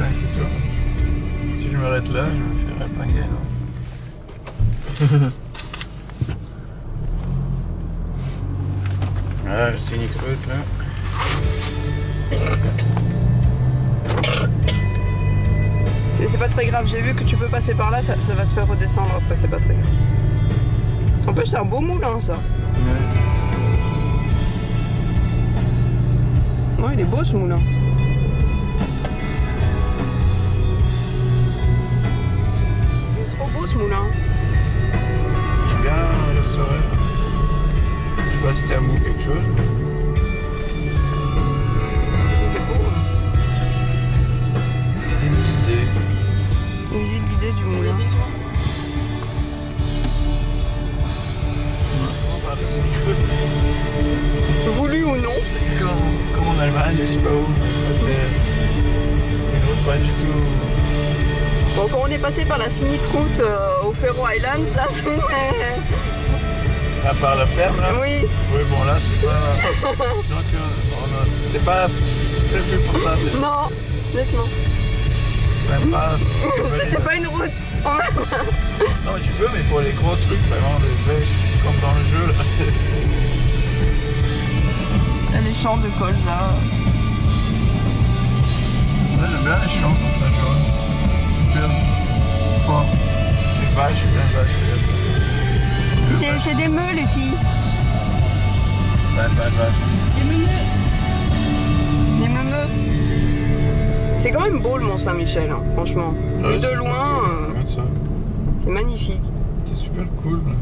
faire une photo. Si je m'arrête là, je me ferai pinguer, non? Voilà, le scénic route là. C'est pas très grave, j'ai vu que tu peux passer par là, ça va te faire redescendre après, c'est pas très grave. En plus, c'est un beau moulin ça. Ouais, il est beau ce moulin. Il est trop beau ce moulin. Il est bien restauré. Je sais pas si c'est à vous quelque chose. Il est beau. C'est une idée. Une visite guidée du moulin. C'est une chose. Voulu ou non. Comme en Allemagne, je sais pas où. C'est une route pas du tout. Bon, quand on est passé par la scénic route au Faroe Islands, là c'est... À part la ferme là. Oui. Oui, bon là c'était pas. Donc c'était pas prévu pour ça. Non, nettement. Même pas. C'était pas une route. Non mais tu peux, mais il faut les gros trucs vraiment, des vrais, comme dans le jeu là. Les champs de colza. Ouais, j'aime bien les champs comme ça, jaune. Super fort. Les vaches, bien vaches. C'est des meules les filles. Pas de vaches. Des meumeux. C'est quand même beau le Mont Saint-Michel, hein, franchement. Ouais, de loin, c'est magnifique. C'est super cool. Là.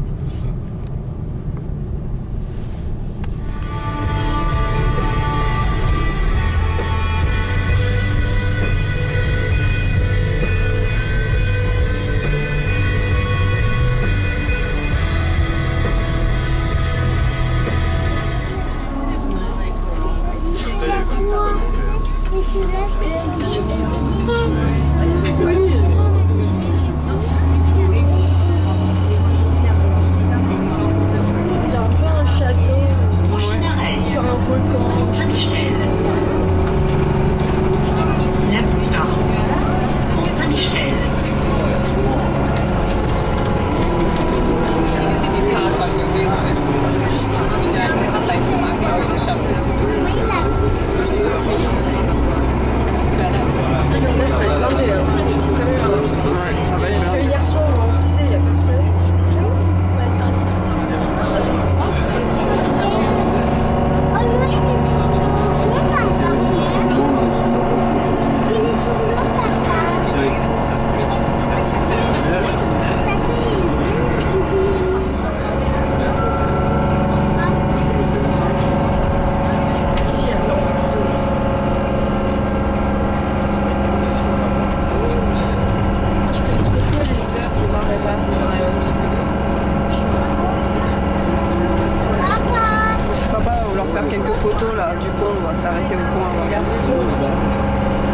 Quelques photos là du pont, on va s'arrêter au pont avant.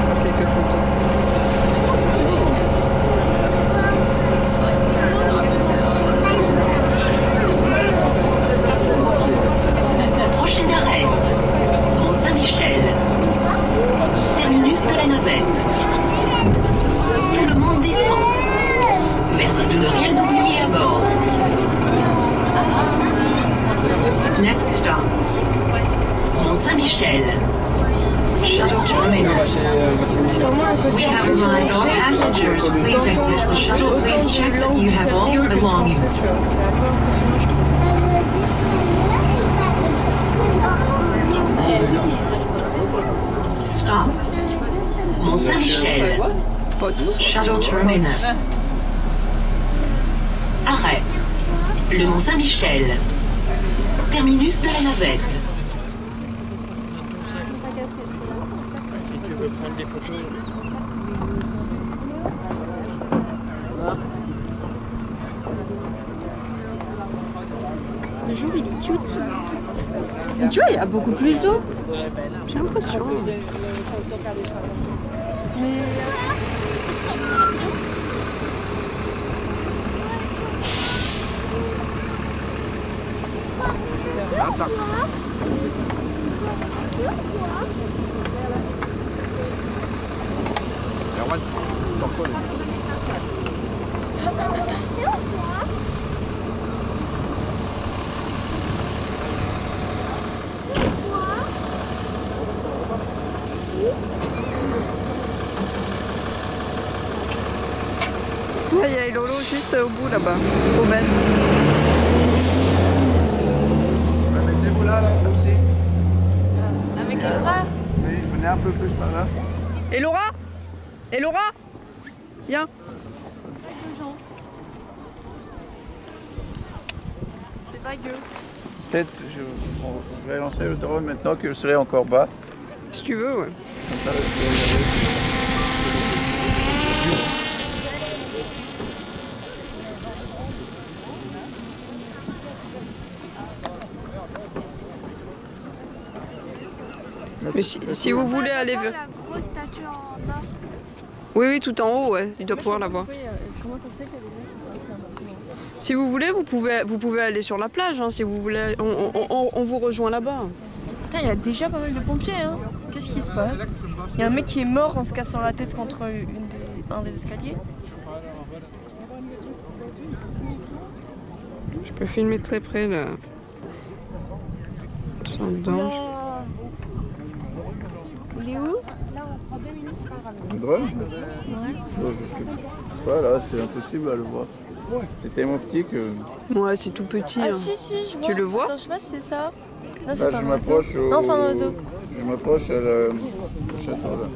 Faire quelques photos. Prochain arrêt, Mont Saint-Michel. Terminus de la navette. Tout le monde descend. Merci de ne rien oublier à bord. Next stop. Mont Saint-Michel. Shuttle terminus. We have arrived all passengers. Please exit the shuttle. Please check that you have all your belongings. Stop. Mont Saint-Michel. Shuttle terminus. Arrêt. Le Mont Saint-Michel. Terminus de la navette. Tu veux prendre des photos? Le jour il est cute. Mais tu vois, il y a beaucoup plus d'eau. J'ai l'impression. Il y a Lolo juste au bout là-bas, au bête. Mettez-vous là, aussi. Avec les bras. Oui, venez un peu plus par là. Et Laura? Et Laura? Viens. C'est vagueux. Peut-être, on va lancer le drone maintenant que le soleil est encore bas. Si tu veux, ouais. Comme ça, je vais Mais si vous voulez aller vers... La grosse statue en or. Oui, oui, tout en haut, ouais. Il doit pouvoir la voir. Comment ça se fait qu'il y a des gens qui sont pas Si vous voulez, vous pouvez aller sur la plage, hein, si vous voulez. On vous rejoint là-bas. Putain, il y a déjà pas mal de pompiers, hein. Qu'est-ce qui se passe? Il y a un mec qui est mort en se cassant la tête contre un des escaliers. Je peux filmer très près là. Sans danger. Il est où? le drone. Ouais. Je sais pas, là, c'est impossible à le voir. C'est tellement petit que... Ouais, c'est tout petit. Ah hein. si, je vois. Tu le vois? Attends, je sais pas si c'est ça. Non, Là, c'est je un oiseau. m'approche au... Non, c'est un oiseau. Je m'approche au château, là.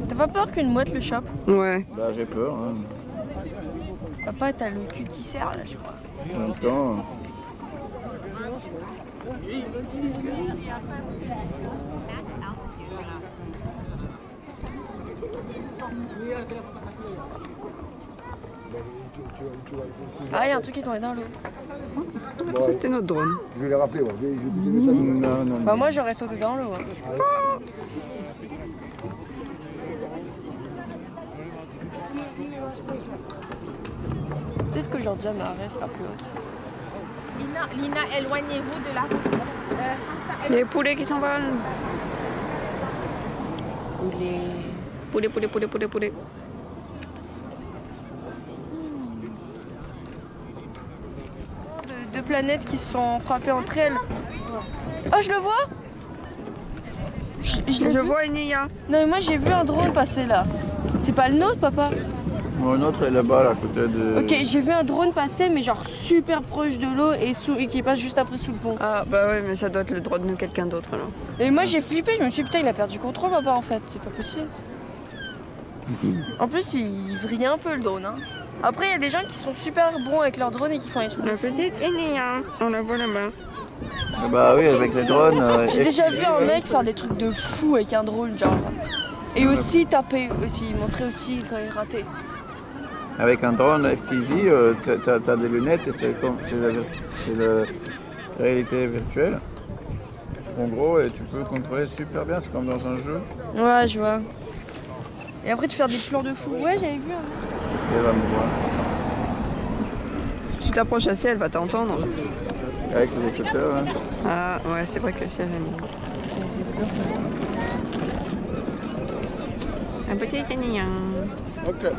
T'as pas peur qu'une mouette le chope? Ouais. Là, j'ai peur. Hein. Papa, t'as le cul qui serre là, je crois. En même temps... Ah, il y a un truc qui est tombé dans l'eau. Ça, c'était notre drone. Je vais les rappeler, ouais. Non. Bah, moi j'aurais sauté dans l'eau. Hein. Peut-être qu'aujourd'hui ma arrêt sera plus haute. Lina, éloignez-vous de la route. Les poulets qui s'envolent. Poulet. Deux planètes qui se sont frappées entre elles. Oh, je le vois! Je l'ai Je vu. vois Enia. Non, mais moi j'ai vu un drone passer là. C'est pas le nôtre, papa? Mon autre est là-bas, là, à côté de... Ok, j'ai vu un drone passer, mais genre super proche de l'eau et qui passe juste après sous le pont. Ah bah ouais, mais ça doit être le drone de quelqu'un d'autre alors. Et moi j'ai flippé, je me suis dit putain, il a perdu contrôle, papa, en fait. C'est pas possible. En plus, il vrille un peu le drone. Hein. Après, il y a des gens qui sont super bons avec leur drone et qui font des trucs. La petite Enia, on la voit là-bas. Ah bah oui, avec les drones... J'ai déjà vu un mec faire des trucs de fou avec un drone, genre. Et aussi taper, aussi, montrer aussi quand il ratait. Avec un drone FPV, t'as des lunettes et c'est la réalité virtuelle. En gros, et tu peux contrôler super bien, c'est comme dans un jeu. Ouais, je vois. Et après, tu fais des plans de fou. Ouais, j'avais vu un mec. Est-ce qu'elle va me voir? Si tu t'approches assez, elle va t'entendre. Avec ses écouteurs, hein. Ah ouais, c'est vrai que c'est génial. Un petit Enia. Ok.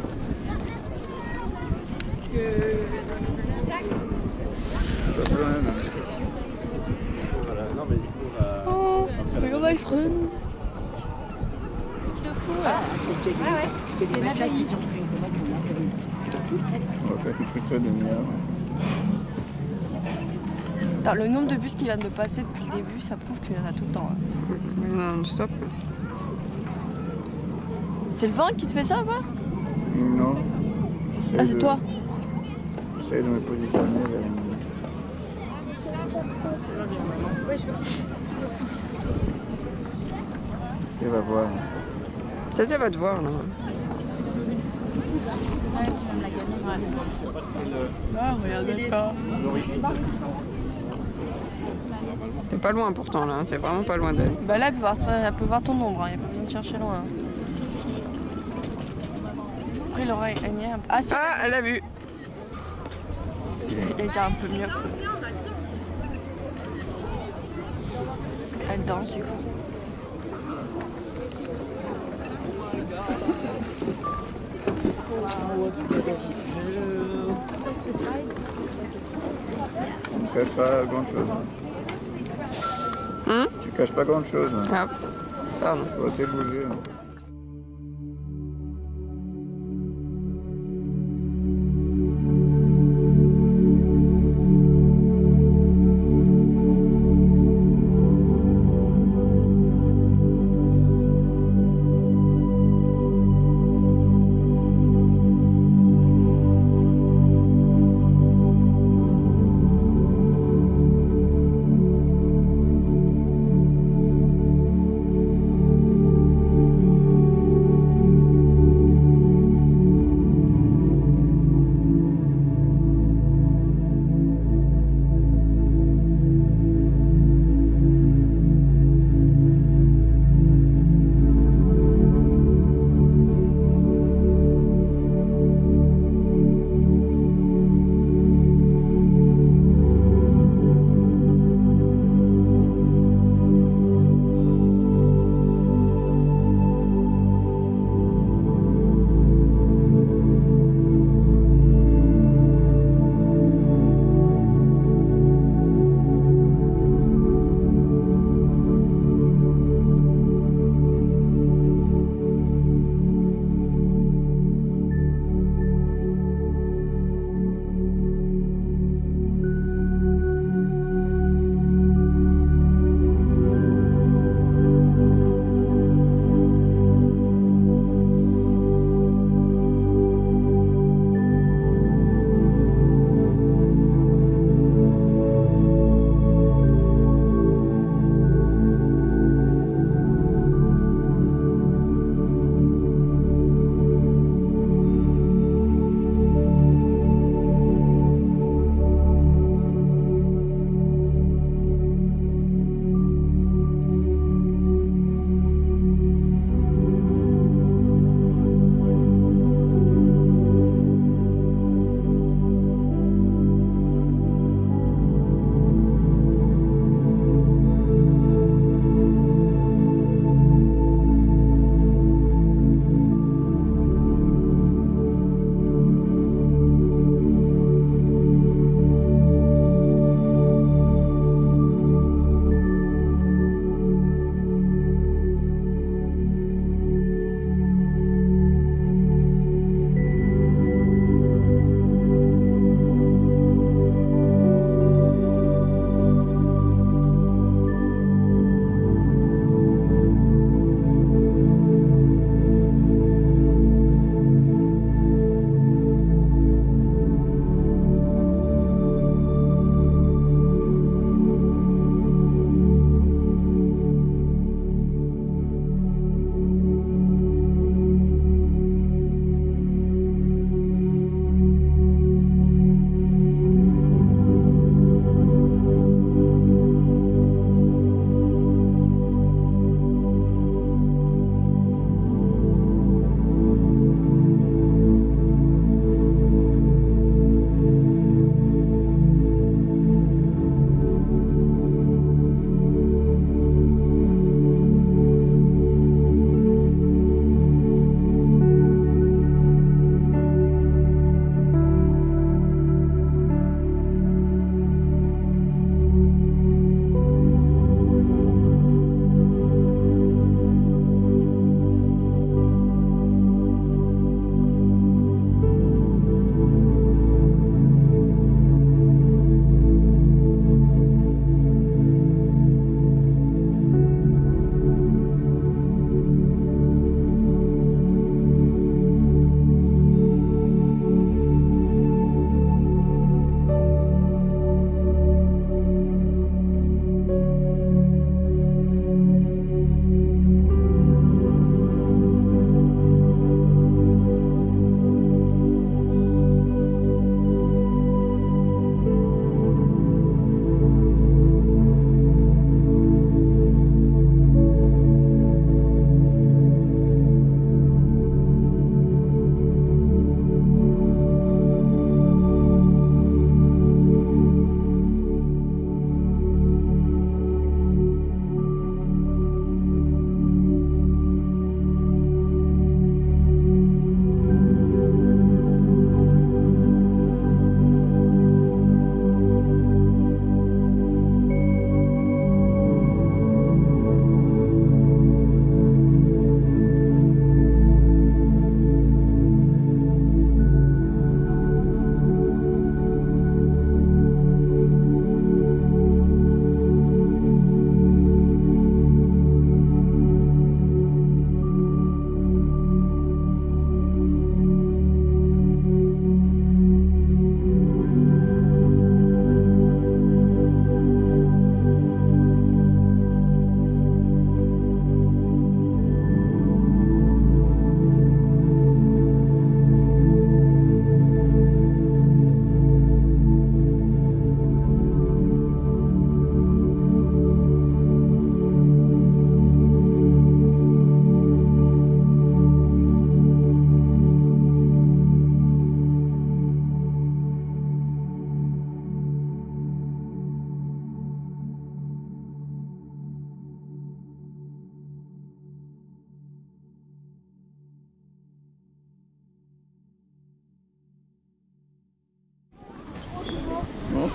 Oh, my friend. De fou, ouais. On va faire une photo de mien. Attends, le nombre de bus qui viennent de passer depuis le début, ça prouve qu'il y en a tout le temps. Hein. Non, stop. C'est le vent qui te fait ça, quoi? Non. Ah, c'est toi? J'essaie de me positionner vers Est-ce qu'elle va voir? Peut-être elle va te voir là. Ah, regarde ça. T'es pas loin pourtant là, t'es vraiment pas loin d'elle. Bah là, elle peut voir ton ombre, hein. Il n'y a pas besoin de chercher loin. Hein. Après, Laura et Agnès... Ah, si. Ah, elle a vu. Il est déjà un peu mieux. Elle danse du coup. Tu caches pas grand chose. Tu caches pas grand chose. Ah, pardon. Tu vas te bouger.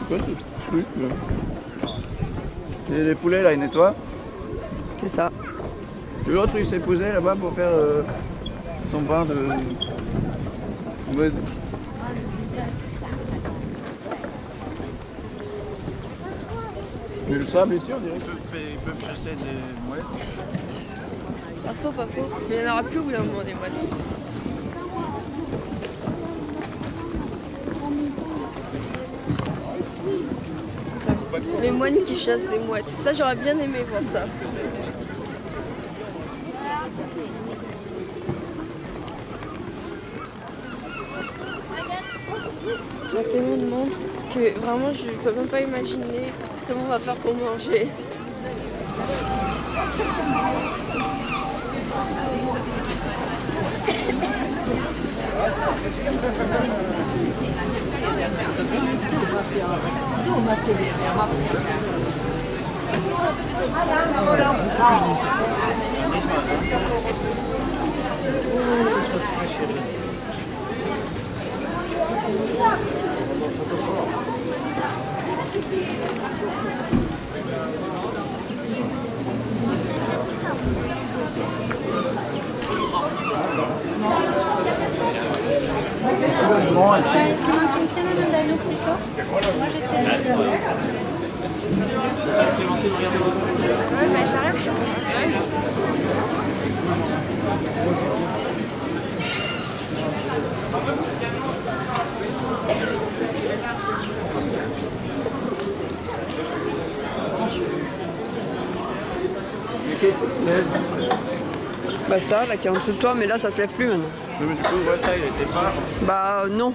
quoi ce truc là? Les poulets là, ils nettoient. C'est ça. L'autre il s'est posé là-bas pour faire son bain de mode. Mais le sable ici on dirait qu'ils peuvent chasser des mouettes. Pas faux, pas faux. Mais il n'y en aura plus au bout d'un moment des mouettes. Les moines qui chassent des mouettes. Ça, j'aurais bien aimé voir ça. Il y a tellement de monde que vraiment je peux même pas imaginer comment on va faire pour manger. Bah ça, là qui est en dessous de toi, mais là ça se lève plus maintenant. Mais du coup, ouais, ça il était pas. Bah non.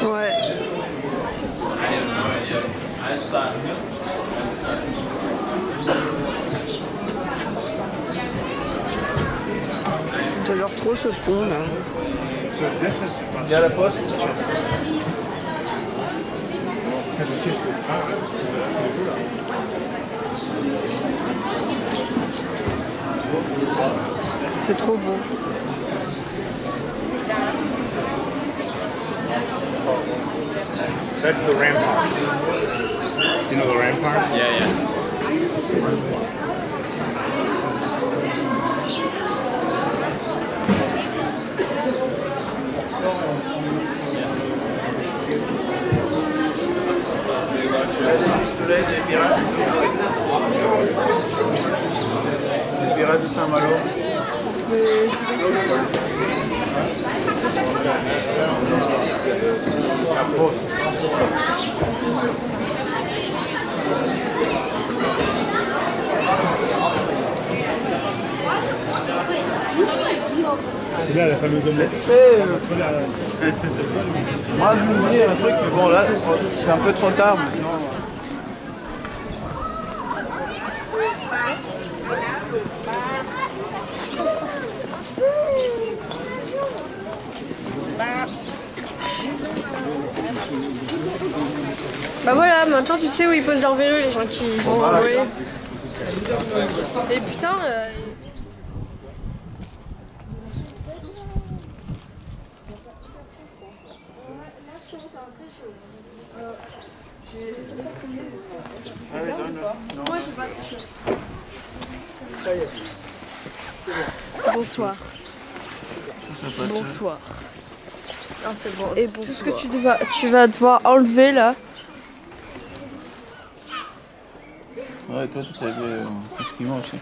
Ouais. J'adore trop ce pont là. Il y a la poste. C'est trop beau. That's the ramparts. You know the ramparts? Yeah, yeah. Les pirates de Saint-Malo. La poste. C'est là la fameuse omelette. Moi je me dis un truc, mais bon là c'est un peu trop tard maintenant. Bah voilà, maintenant tu sais où ils posent leur vélo, les gens qui vont louer. Et putain... Moi je pas assez chaud. Bonsoir. Bonsoir. Ah c'est bon. Et tout ce que tu vas devoir enlever là. Ouais, toi tu avais esquimau aussi.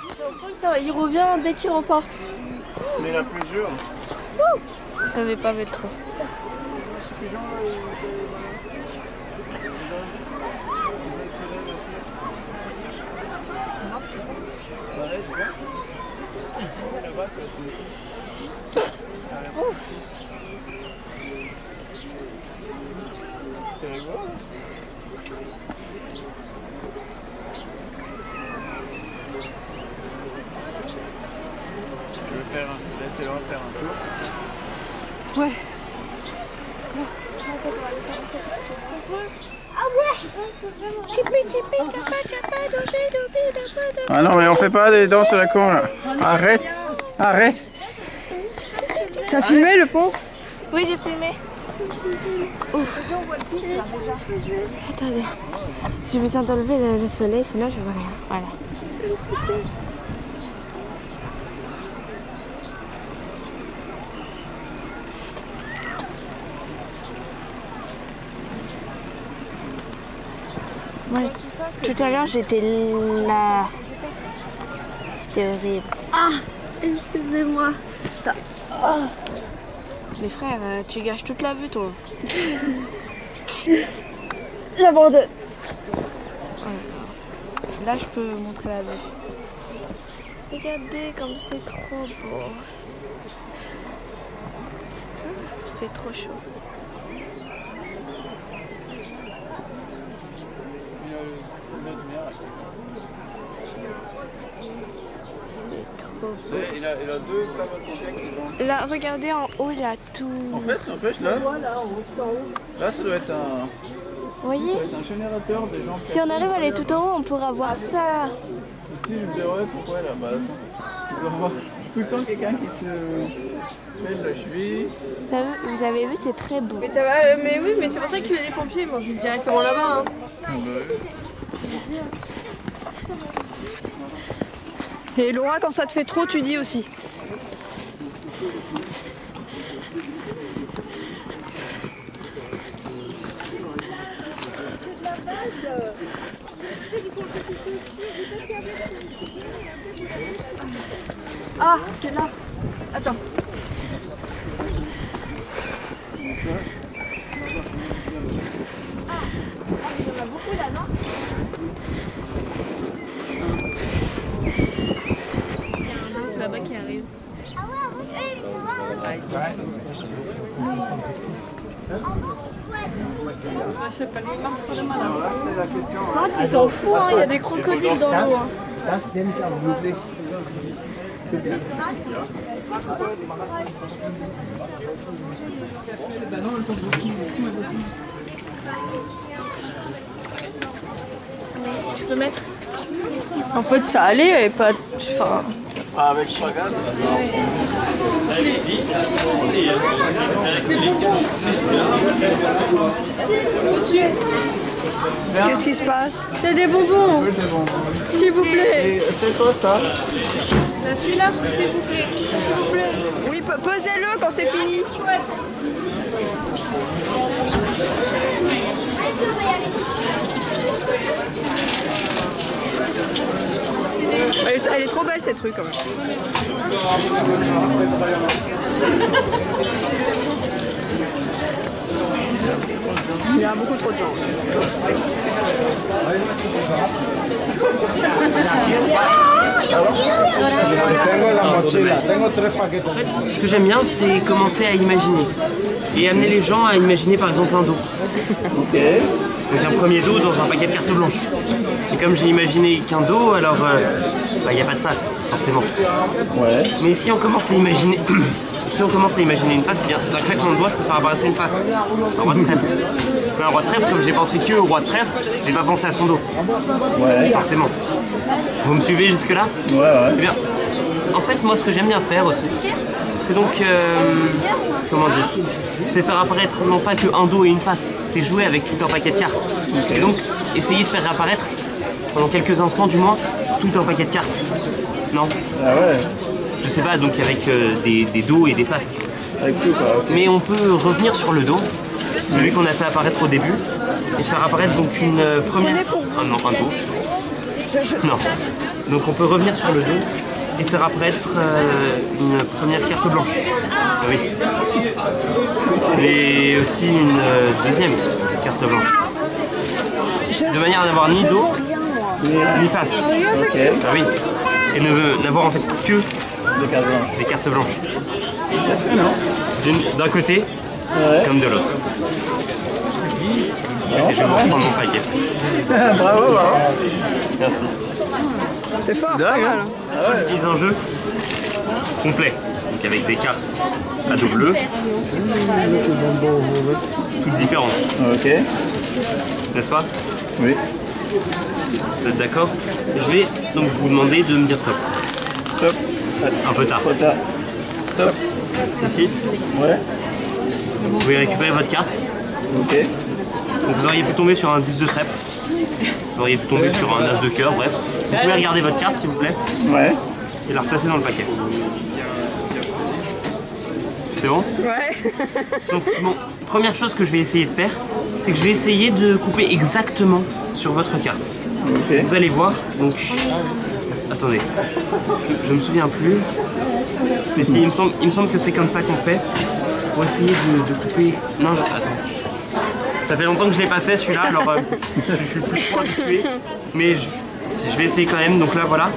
J'ai l'impression que ça va, il revient dès qu'il repart. Mais la plusieurs. J'avais pas vu trop. C'est rigolo. Je vais laisser-leur faire un tour. Ouais. Ah non, mais on fait pas des danses à la con là. Arrête, arrête. T'as filmé le pont? Oui, j'ai filmé. Ouf. Attendez. J'ai besoin d'enlever le soleil, sinon je vois rien. Voilà. Moi, tout à l'heure, j'étais là. C'était horrible. Ah, excusez-moi. Mais frère, tu gâches toute la vue, toi. J'abandonne. Là, je peux montrer la vue. Regardez comme c'est trop beau. Il fait trop chaud. C'est trop beau. Il a deux plats qui vont. Là, regardez en haut, il y a tout. En fait, n'empêche là. Là, ça doit être un. Vous voyez? Ça doit être un générateur des gens. Si on arrive à aller tout en haut, on pourra voir ça. Si je me disais, ouais, pourquoi là? Bah, tu dois voir tout le temps quelqu'un qui se pèle la cheville. Vous avez vu, c'est très beau. Mais oui, mais c'est pour ça que les pompiers ils mangent directement là-bas. Hein. Et Laura, quand ça te fait trop, tu dis aussi. Ah, c'est là. Attends. Il y en a beaucoup là, non? Il y a un ours là-bas qui arrive. Ils s'en foutent, hein, il y a des crocodiles dans l'eau. Hein. Tu peux mettre? En fait, ça allait et pas. Enfin. Avec pas gaz. Qu'est-ce qui se passe? Il y a des bonbons. S'il vous plaît. C'est quoi ça? C'est celui-là, s'il vous plaît. S'il vous plaît. Oui, pesez-le quand c'est fini. Elle est trop belle cette rue quand même. Il y a beaucoup trop de gens. Ce que j'aime bien, c'est commencer à imaginer. Et amener les gens à imaginer par exemple un dos. Donc un premier dos dans un paquet de cartes blanches. Et comme j'ai imaginé qu'un dos, alors il n'y a pas de face, forcément. Ouais. Mais si on commence à imaginer. Si on commence à imaginer une face, eh bien d'un claquement de doigts, je peux faire apparaître une face. Un roi de trèfle. Mais un roi de trèfle, comme j'ai pensé que au roi de trèfle, j'ai pas pensé à son dos. Ouais. Forcément. Vous me suivez jusque-là? Ouais, ouais. Eh bien, en fait, moi, ce que j'aime bien faire aussi, c'est donc, comment dire, c'est faire apparaître non pas que un dos et une face, c'est jouer avec tout un paquet de cartes. Okay. Et donc, essayer de faire apparaître, pendant quelques instants du moins, tout un paquet de cartes. Non? Ah ouais. Je sais pas, donc avec des dos et des faces. Avec tout quoi. Okay. Mais on peut revenir sur le dos, celui qu'on a fait apparaître au début, et faire apparaître donc une première... Ah non, un dos. Non. Donc on peut revenir sur le dos et faire apparaître une première carte blanche. Ah oui. Et aussi une deuxième carte blanche. De manière à n'avoir ni dos, ni face. Okay. Ah oui. Et n'avoir en fait que des cartes blanches. D'un côté, ouais, comme de l'autre. Et je vais vous reprendre mon paquet. Bravo, bravo. Merci. C'est fort, pas mal. J'utilise un jeu complet. donc avec des cartes à dos bleu, toutes différentes. Ok. N'est-ce pas? Oui. Vous êtes d'accord? Je vais donc vous demander de me dire stop. Stop. Un peu tard. Trop tard. Stop. Ici. Ouais. Vous pouvez récupérer votre carte. Ok. Donc vous auriez pu tomber sur un 10 de trèfle. Vous auriez pu tomber sur un as de cœur, bref. Vous pouvez regarder votre carte s'il vous plaît. Ouais. Et la replacer dans le paquet. C'est bon? Ouais. Donc bon, première chose que je vais essayer de faire, c'est que je vais essayer de couper exactement sur votre carte. Ok. Vous allez voir, donc... Attendez, je me souviens plus. Mais si, il me semble que c'est comme ça qu'on fait. Pour essayer de couper... Non, attends. Ça fait longtemps que je ne l'ai pas fait celui-là, alors je suis plus trop habitué. Mais je vais essayer quand même, donc là voilà.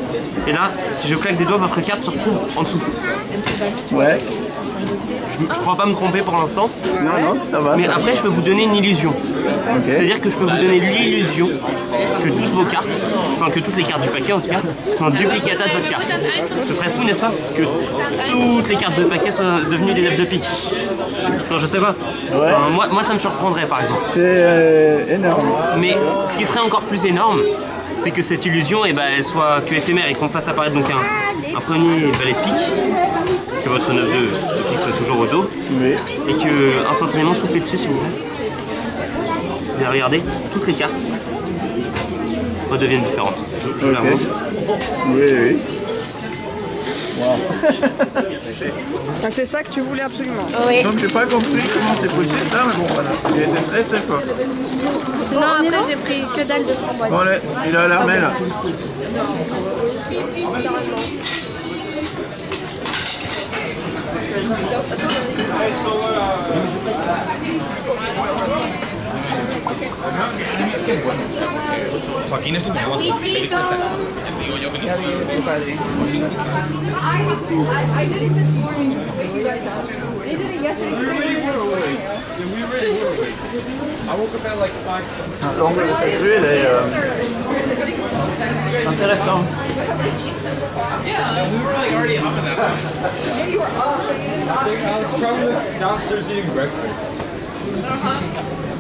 Et là, si je claque des doigts, votre carte se retrouve en dessous. Ouais. Je crois pas me tromper pour l'instant. Non, ça va. Mais ça après, je peux vous donner une illusion. Ok. C'est-à-dire que je peux vous donner l'illusion que toutes vos cartes, enfin que toutes les cartes du paquet en tout cas, sont un duplicata de votre carte. Ce serait fou, n'est-ce pas? Que toutes les cartes de paquet soient devenues des 9 de pique. Non, je sais pas. Ouais. Moi, ça me surprendrait par exemple. C'est énorme. Mais ce qui serait encore plus énorme, c'est que cette illusion, eh ben, elle soit que éphémère et qu'on fasse apparaître donc un premier valet de pique, que votre 9 de pique soit toujours au dos, Oui. et que instantanément souffler dessus s'il vous plaît. Et regardez, toutes les cartes redeviennent différentes. Je la Ok. montre. Oui, oui. Donc c'est ça que tu voulais absolument. Oui. Donc j'ai pas compris comment c'est possible ça, mais bon voilà. Il était très très fort. Sinon, après, j'ai pris que dalle de framboise. Bon, là, il a l'armé là. Joaquín es tu negocio. Whisky, L'angle de cette rue, il est intéressant.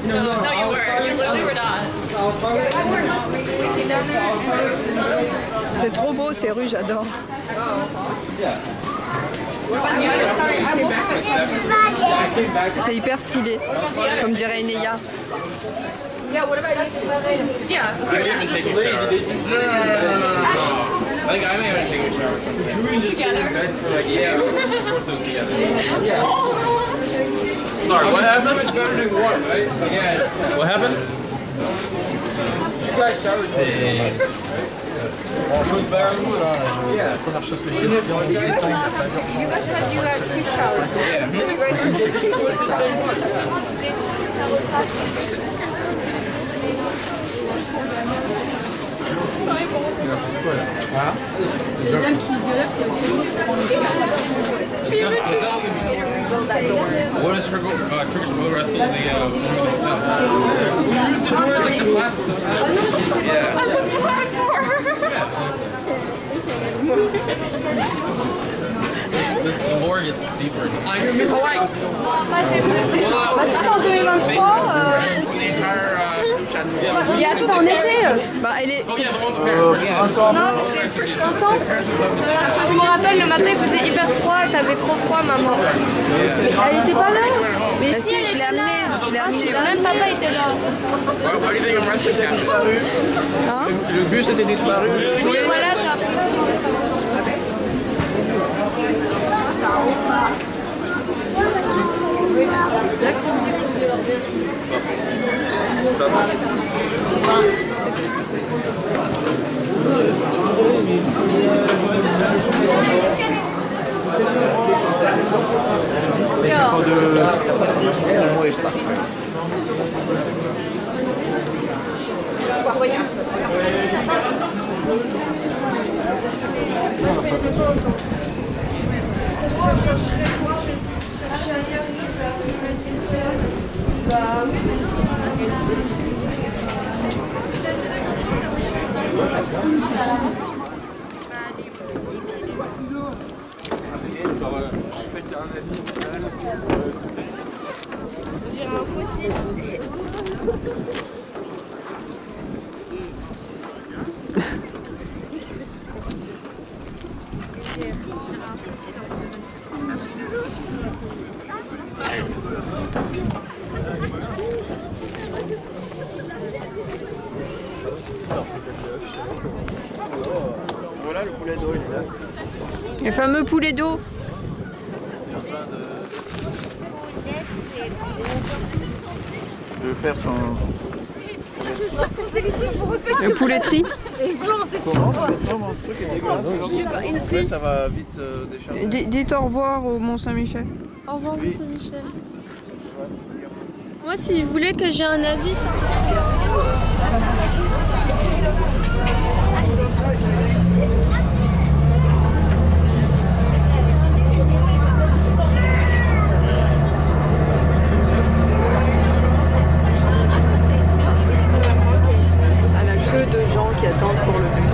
No, you were. You literally were not. C'est trop beau ces rues, j'adore. C'est hyper stylé, comme dirait Ineya. Yeah, let's hear that. I think I may have to take a shower or something. Together. Sorry, what happened? It's better than warm, right? Yeah. What happened? You guys showered today. Yeah. Première chose que j'ai fait en 18 ans, il n'a pas What is Turkish Road Wrestle? The use the door as like the platform. Yeah. As a platform. The lore gets deeper. Bah, c'était en 2023. C'était en été. Bah, elle est... Non, c'était plus longtemps. Parce que je me rappelle, le matin il faisait hyper froid et t'avais trop froid, maman. Elle était pas là. Mais Bah, si, si, elle je l'ai était là. amenée. Même papa était là. How do you think I'm wrestling captain? Hein? Le bus était disparu. Oui, voilà, ça a pris. Voilà le poulet d'eau, il est là. Le fameux poulet d'eau. De faire son... Le pouletterie. Comment? Mon truc est dégueulasse. Après, ça va vite décharger. Dites au revoir au Mont-Saint-Michel. Au revoir, Mont-Saint-Michel. Moi, si vous voulez que j'ai un avis, ça... À la queue de gens qui attendent pour le bus.